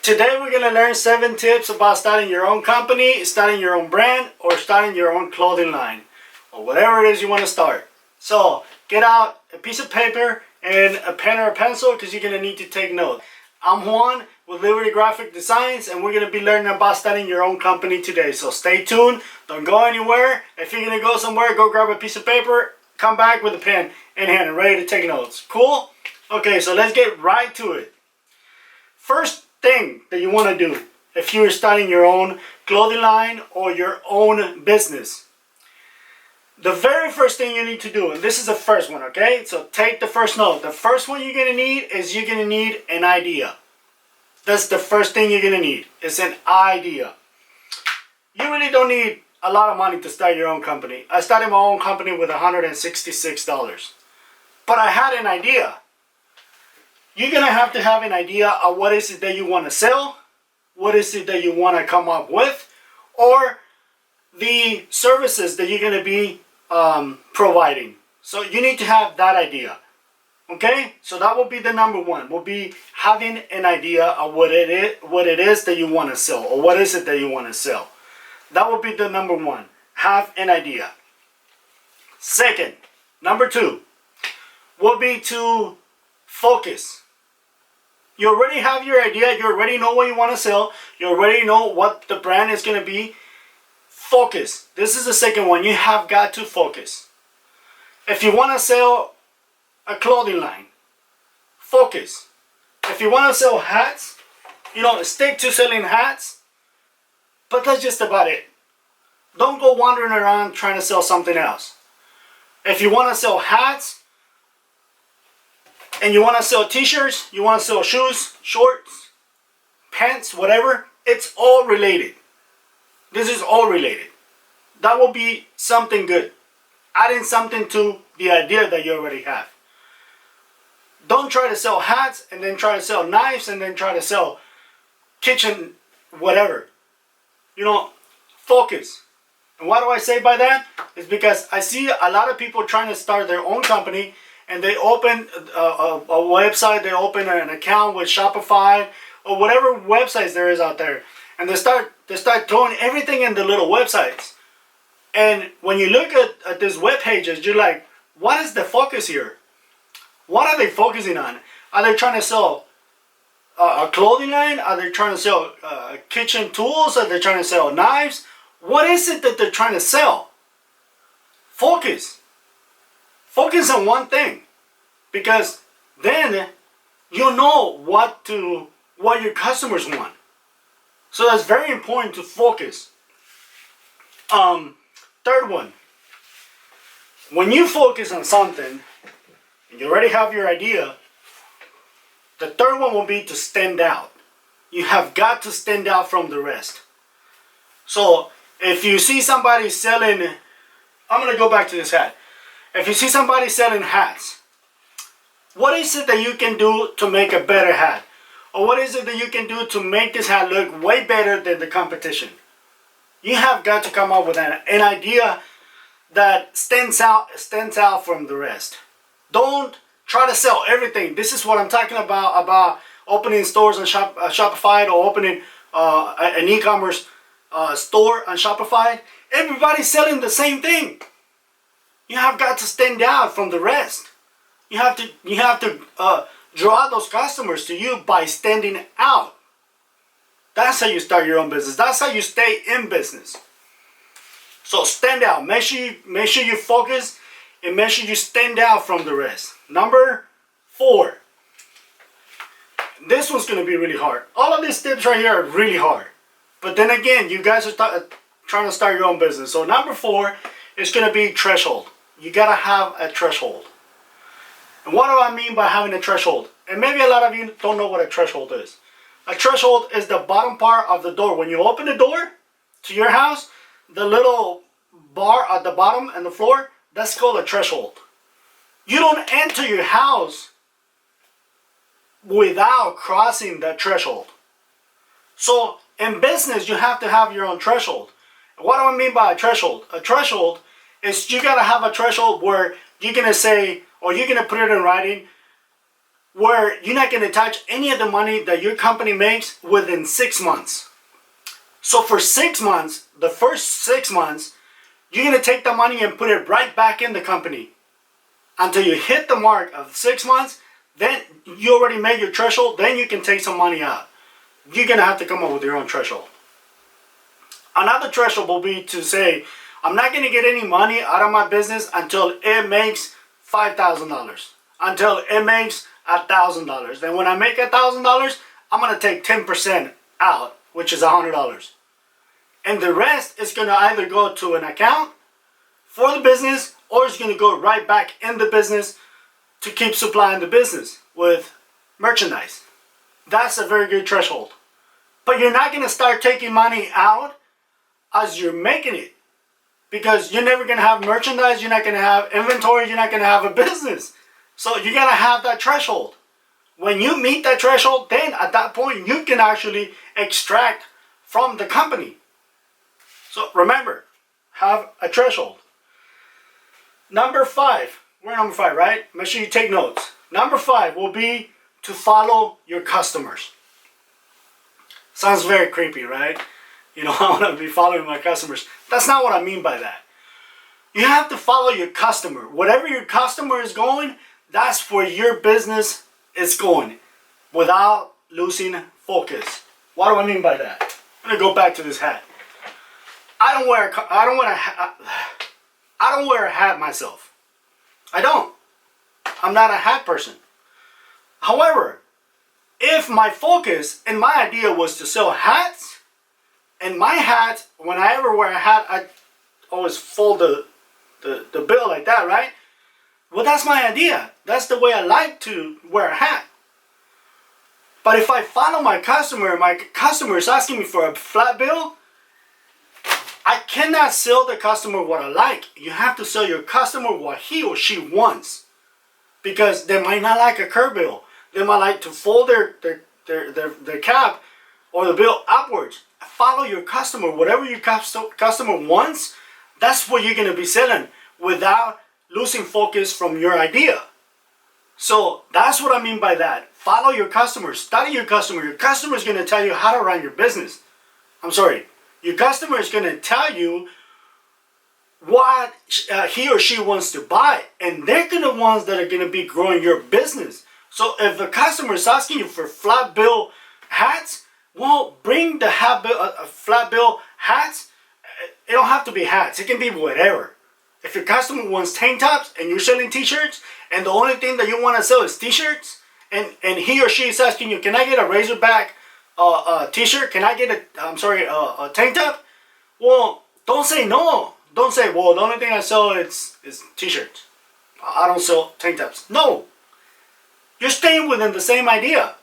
Today we're going to learn 7 tips about starting your own company, starting your own brand, or starting your own clothing line, or whatever it is you want to start. So get out a piece of paper and a pen or a pencil because you're going to need to take notes. I'm Juan with Liberty Graphic Designs, and we're going to be learning about starting your own company today. So stay tuned, don't go anywhere. If you're going to go somewhere, go grab a piece of paper, come back with a pen in hand and ready to take notes. Cool? Okay, so let's get right to it. First thing that you want to do if you're starting your own clothing line or your own business, the very first thing you need to do, and this is the first one, okay? So take the first note. The first one you're going to need is you're going to need an idea. That's the first thing you're going to need. It's an idea. You really don't need a lot of money to start your own company. I started my own company with $166. But I had an idea. You're going to have an idea of what is it that you want to sell, what is it that you want to come up with, or the services that you're going to be providing. So you need to have that idea. Okay? So that will be the number one, will be having an idea of what it is that you want to sell, or what is it that you want to sell. That will be the number one. Have an idea. Second, number two, will be to focus. You already have your idea. You already know what you want to sell. You already know what the brand is going to be. Focus. This is the second one. You have got to focus. If you want to sell a clothing line, focus. If you want to sell hats, stick to selling hats. But that's just about it. Don't go wandering around trying to sell something else. If you want to sell hats, and you want to sell t-shirts, you want to sell shoes, shorts, pants, whatever, it's all related. This is all related. That will be something good. Adding something to the idea that you already have. Don't try to sell hats and then try to sell knives and then try to sell kitchen whatever. Focus. And what do I say by that? It's because I see a lot of people trying to start their own company, and they open a website, they open an account with Shopify or whatever websites there is out there, and they start throwing everything in the little websites. And when you look at these web pages, you're like, what is the focus here? What are they focusing on? Are they trying to sell a clothing line? Are they trying to sell kitchen tools? Are they trying to sell knives? What is it that they're trying to sell? Focus. Focus on one thing, because then you'll know what your customers want. So that's very important to focus. Third one, when you focus on something, and you already have your idea, the third one will be to stand out. You have got to stand out from the rest. So if you see somebody selling, I'm going to go back to this hat. If you see somebody selling hats, what is it that you can do to make a better hat? Or what is it that you can do to make this hat look way better than the competition? You have got to come up with an idea that stands out from the rest. Don't try to sell everything. This is what I'm talking about opening stores on Shopify, or opening an e-commerce store on Shopify. Everybody's selling the same thing. You have got to stand out from the rest. You have to draw those customers to you by standing out. That's how you start your own business. That's how you stay in business. So stand out. Make sure you focus, and make sure you stand out from the rest. Number 4. This one's going to be really hard. All of these tips right here are really hard. But then again, you guys are trying to start your own business. So number 4 is going to be threshold. You got to have a threshold. And what do I mean by having a threshold? And maybe a lot of you don't know what a threshold is. A threshold is the bottom part of the door. When you open the door to your house, the little bar at the bottom and the floor, that's called a threshold. You don't enter your house without crossing that threshold. So in business, you have to have your own threshold. What do I mean by a threshold? A threshold is you got to have a threshold where you're going to say, or you're going to put it in writing, where you're not going to touch any of the money that your company makes within 6 months. So for 6 months, the first 6 months, you're going to take the money and put it right back in the company until you hit the mark of 6 months. Then you already made your threshold. Then you can take some money out. You're going to have to come up with your own threshold. Another threshold will be to say, I'm not going to get any money out of my business until it makes $5,000. Until it makes $1,000. Then when I make $1,000, I'm going to take 10% out, which is $100. And the rest is going to either go to an account for the business, or it's going to go right back in the business to keep supplying the business with merchandise. That's a very good threshold. But you're not going to start taking money out as you're making it, because you're never going to have merchandise, you're not going to have inventory, you're not going to have a business. So you got to have that threshold. When you meet that threshold, then at that point you can actually extract from the company. So remember, have a threshold. Number 5, we're number 5, right? Make sure you take notes. Number 5 will be to follow your customers. Sounds very creepy, right? You know, I want to be following my customers. That's not what I mean by that. You have to follow your customer. Whatever your customer is going, that's where your business is going, without losing focus. What do I mean by that? I'm gonna go back to this hat. I don't wear a hat myself. I don't. I'm not a hat person. However, if my focus and my idea was to sell hats, and my hat, when I ever wear a hat, I always fold the bill like that, right? Well, that's my idea. That's the way I like to wear a hat. But if I follow my customer is asking me for a flat bill, I cannot sell the customer what I like. You have to sell your customer what he or she wants. Because they might not like a curve bill. They might like to fold their cap or the bill upwards. Follow your customer. Whatever your customer wants, that's what you're going to be selling without losing focus from your idea. So that's what I mean by that. Follow your customer. Study your customer. Your customer is going to tell you how to run your business. I'm sorry. Your customer is going to tell you what he or she wants to buy. And they're going to be the ones that are going to be growing your business. So if the customer is asking you for flat bill hats, well, bring the flat bill hats. It don't have to be hats. It can be whatever. If your customer wants tank tops and you're selling t-shirts, and the only thing that you want to sell is t-shirts, and he or she is asking you, can I get a Razorback t-shirt? Can I get a tank top? Well, don't say no. Don't say, well, the only thing I sell is t-shirts. I don't sell tank tops. No. You're staying within the same idea.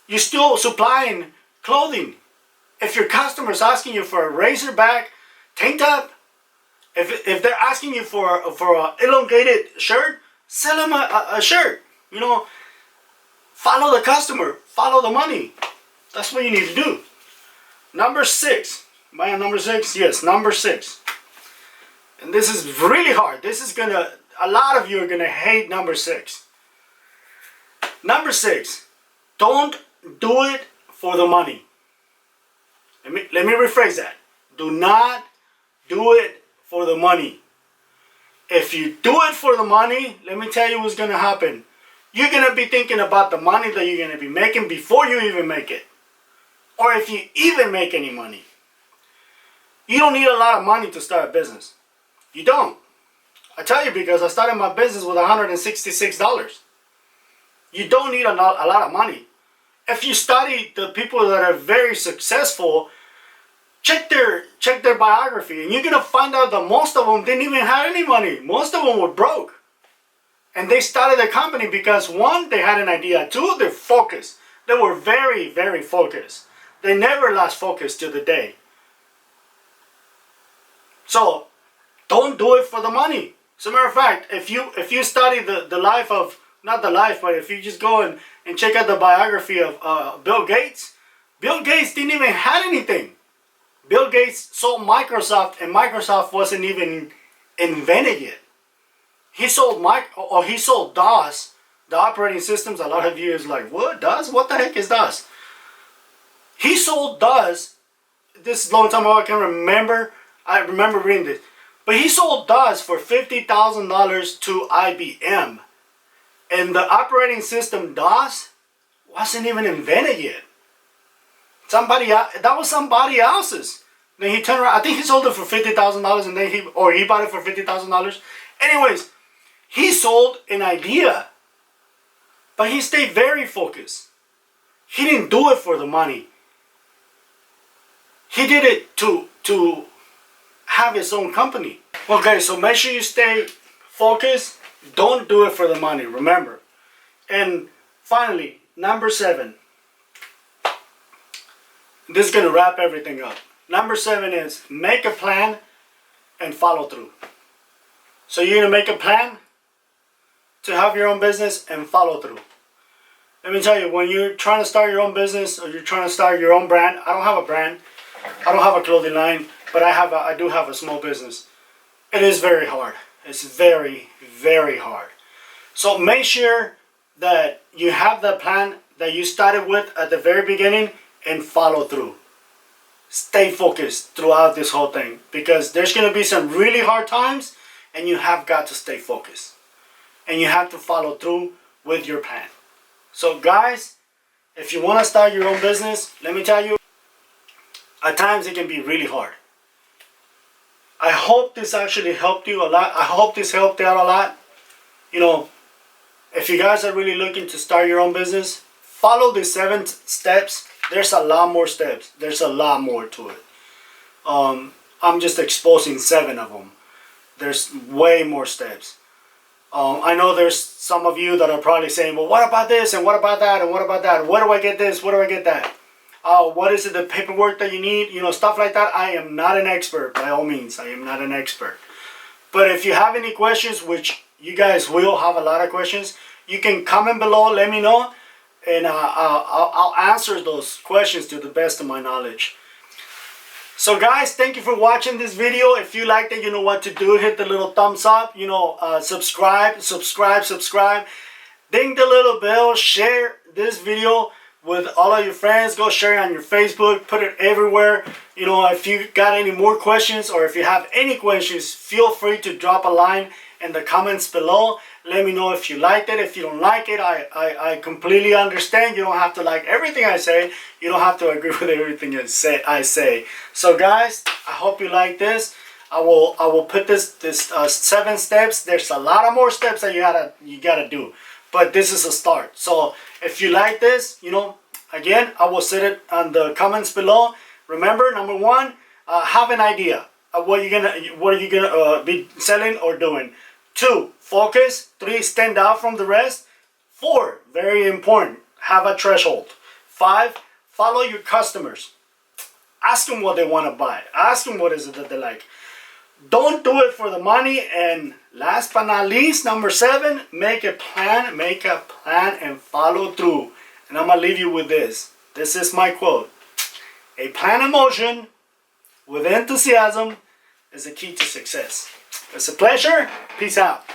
You're still supplying clothing. If your customer is asking you for a Razorback tank top, if they're asking you for an elongated shirt, sell them a shirt. You know, follow the customer, follow the money. That's what you need to do. Number 6. Am I on number 6? Yes, number 6. And this is really hard. A lot of you are gonna hate number 6. Number 6. Don't do it for the money. Let me rephrase that. Do not do it for the money. If you do it for the money, let me tell you what's going to happen. You're going to be thinking about the money that you're going to be making before you even make it. Or if you even make any money. You don't need a lot of money to start a business. You don't. I tell you because I started my business with $166. You don't need a lot of money. If you study the people that are very successful, check their biography, and you're gonna find out that most of them didn't even have any money. Most of them were broke, and they started their company because 1, they had an idea. 2, they're focused. They were very, very focused. They never lost focus to the day. So don't do it for the money. As a matter of fact, if you study the life of, not the life, but if you just go and check out the biography of Bill Gates didn't even have anything. Bill Gates sold Microsoft, and Microsoft wasn't even invented yet. He sold DOS The operating systems, a lot of you is like, what, DOS? What the heck is DOS? He sold DOS, this is a long time ago, I remember reading this, but he sold DOS for $50,000 to IBM. And the operating system DOS wasn't even invented yet. That was somebody else's. Then he turned around, I think he sold it for $50,000 and then he bought it for $50,000. Anyways, he sold an idea, but he stayed very focused. He didn't do it for the money. He did it to have his own company. Okay, so make sure you stay focused. Don't do it for the money, remember. And finally, number 7. This is going to wrap everything up. Number 7 is make a plan and follow through. So you're going to make a plan to have your own business and follow through. Let me tell you, when you're trying to start your own business or you're trying to start your own brand, I don't have a brand, I don't have a clothing line, but I do have a small business. It is very hard. It's very, very hard. So make sure that you have the plan that you started with at the very beginning and follow through. Stay focused throughout this whole thing, because there's going to be some really hard times and you have got to stay focused. And you have to follow through with your plan. So guys, if you want to start your own business, let me tell you, at times it can be really hard. I hope this actually helped you a lot. I hope this helped out a lot. You know, if you guys are really looking to start your own business, follow the 7 steps. There's a lot more steps. There's a lot more to it. I'm just exposing 7 of them. There's way more steps. I know there's some of you that are probably saying, well, what about this and what about that and what about that? Where do I get this? Where do I get that? What is it, the paperwork that you need? You know, stuff like that. I am not an expert, by all means. I am not an expert. But if you have any questions, which you guys will have a lot of questions, you can comment below, let me know, and I'll answer those questions to the best of my knowledge. So guys, thank you for watching this video. If you liked it, you know what to do. Hit the little thumbs up, you know, subscribe. Ding the little bell, share this video with all of your friends. Go share it on your Facebook, put it everywhere. You know, if you got any more questions or if you have any questions, feel free to drop a line in the comments below. Let me know if you liked it. If you don't like it, I completely understand. You don't have to like everything I say. You don't have to agree with everything I say. So guys, I hope you like this. I will put this 7 steps. There's a lot of more steps that you gotta do, but this is a start. So if you like this, you know, again, I will set it on the comments below. Remember, number 1, have an idea of what are you gonna be selling or doing. 2, focus. 3, stand out from the rest. 4, very important, have a threshold. 5, follow your customers. Ask them what they want to buy. Ask them what is it that they like. Don't do it for the money. And last but not least, number 7, make a plan and follow through. And I'm going to leave you with this. This is my quote. A plan in motion with enthusiasm is the key to success. It's a pleasure. Peace out.